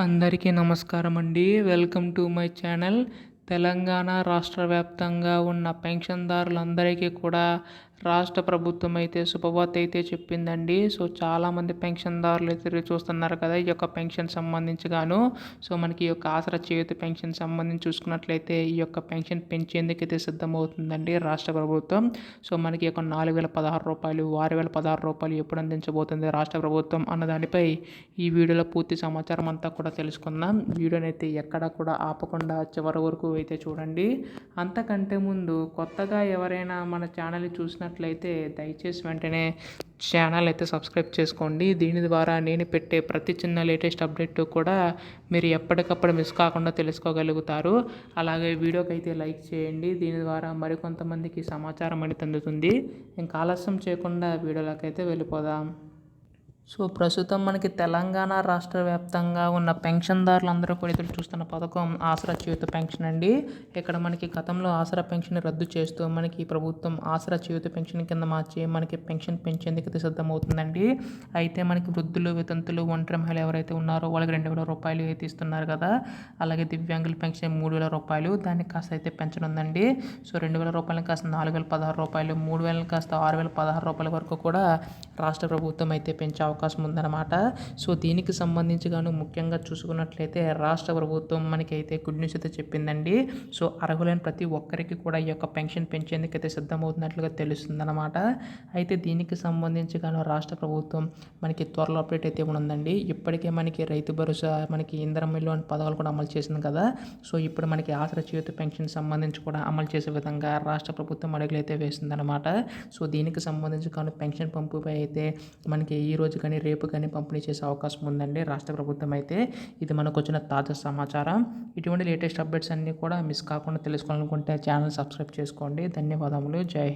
అందరికీ నమస్కారం అండి. Welcome to my channel. Telangana రాష్ట్ర వ్యాప్తంగా ఉన్న పెన్షన్దారులందరికీ కూడా రాష్ట్ర ప్రభుత్వం అయితే శుభవార్త అయితే చెప్పిందండి. సో చాలామంది పెన్షన్దారులు అయితే చూస్తున్నారు కదా, ఈ యొక్క పెన్షన్ సంబంధించి గాను. సో మనకి ఈ యొక్క ఆసరా చేయూత పెన్షన్ సంబంధించి చూసుకున్నట్లయితే ఈ యొక్క పెన్షన్ పెంచేందుకైతే సిద్ధమవుతుందండి రాష్ట్ర ప్రభుత్వం. సో మనకి ఒక 4,016 రూపాయలు, 6,016 రూపాయలు ఎప్పుడు అందించబోతుంది రాష్ట్ర ప్రభుత్వం అన్న దానిపై ఈ వీడియోలో పూర్తి సమాచారం అంతా కూడా తెలుసుకుందాం. వీడియోని అయితే ఎక్కడ కూడా ఆపకుండా చివరి వరకు అయితే చూడండి. అంతకంటే ముందు కొత్తగా ఎవరైనా మన ఛానల్ని చూసినట్లయితే దయచేసి వెంటనే ఛానల్ అయితే సబ్స్క్రైబ్ చేసుకోండి. దీని ద్వారా నేను పెట్టే ప్రతి చిన్న లేటెస్ట్ అప్డేట్ కూడా మీరు ఎప్పటికప్పుడు మిస్ కాకుండా తెలుసుకోగలుగుతారు. అలాగే వీడియోకి అయితే లైక్ చేయండి. దీని ద్వారా మరికొంతమందికి సమాచారం అనేది అందుతుంది. ఇంకా ఆలస్యం చేయకుండా వీడియోలోకి అయితే వెళ్ళిపోదాం. సో ప్రస్తుతం మనకి తెలంగాణ రాష్ట్ర వ్యాప్తంగా ఉన్న పెన్షన్దారులందరూ కూడా ఎదురు చూస్తున్న పథకం ఆసరా చేయూత పెన్షన్ అండి. ఇక్కడ మనకి గతంలో ఆసరా పెన్షన్ రద్దు చేస్తూ మనకి ప్రభుత్వం ఆసరా చేయూత పెన్షన్ కింద మార్చి మనకి పెన్షన్ పెంచేందుకు సిద్ధమవుతుందండి. అయితే మనకి వృద్ధులు, వితంతులు, ఒంటరి మహిళలు ఎవరైతే ఉన్నారో వాళ్ళకి 2,000 రూపాయలు అయితే ఇస్తున్నారు కదా. అలాగే దివ్యాంగుల పెన్షన్ 3,000 రూపాయలు, దాన్ని కాస్త అయితే పెంచనుందండి. సో 2,000 రూపాయలు కాస్త 4,016 రూపాయలు, 3,000 కాస్త 6,016 రూపాయల వరకు కూడా రాష్ట్ర ప్రభుత్వం అయితే పెంచే అవకాశం ఉందన్నమాట. సో దీనికి సంబంధించి గాను ముఖ్యంగా చూసుకున్నట్లయితే రాష్ట్ర ప్రభుత్వం మనకి అయితే గుడ్ న్యూస్ అయితే చెప్పిందండి. సో అర్హులైన ప్రతి ఒక్కరికి కూడా ఈ యొక్క పెన్షన్ పెంచేందుకైతే సిద్ధమవుతున్నట్లుగా తెలుస్తుందన్నమాట. అయితే దీనికి సంబంధించి గాను రాష్ట్ర ప్రభుత్వం మనకి త్వరలో అప్డేట్ అయితే ఉందండి. ఇప్పటికే మనకి రైతు భరోసా, మనకి ఇందిరమ్మ ఇల్లు అనే పథకాలు కూడా అమలు చేసింది కదా. సో ఇప్పుడు మనకి ఆసరా చేయూత పెన్షన్ సంబంధించి కూడా అమలు చేసే విధంగా రాష్ట్ర ప్రభుత్వం అడుగులు అయితే వేసిందనమాట. సో దీనికి సంబంధించి కానీ పెన్షన్ పంపుపై అయితే మనకి ఈ రోజు కానీ రేపు కానీ పంపిణీ చేసే అవకాశం ఉందండి రాష్ట్ర ప్రభుత్వం అయితే. ఇది మనకు వచ్చిన తాజా సమాచారం. ఇటువంటి లేటెస్ట్ అప్డేట్స్ అన్నీ కూడా మిస్ కాకుండా తెలుసుకోవాలనుకుంటే ఛానల్ సబ్స్క్రైబ్ చేసుకోండి. ధన్యవాదములు. జై హింద్.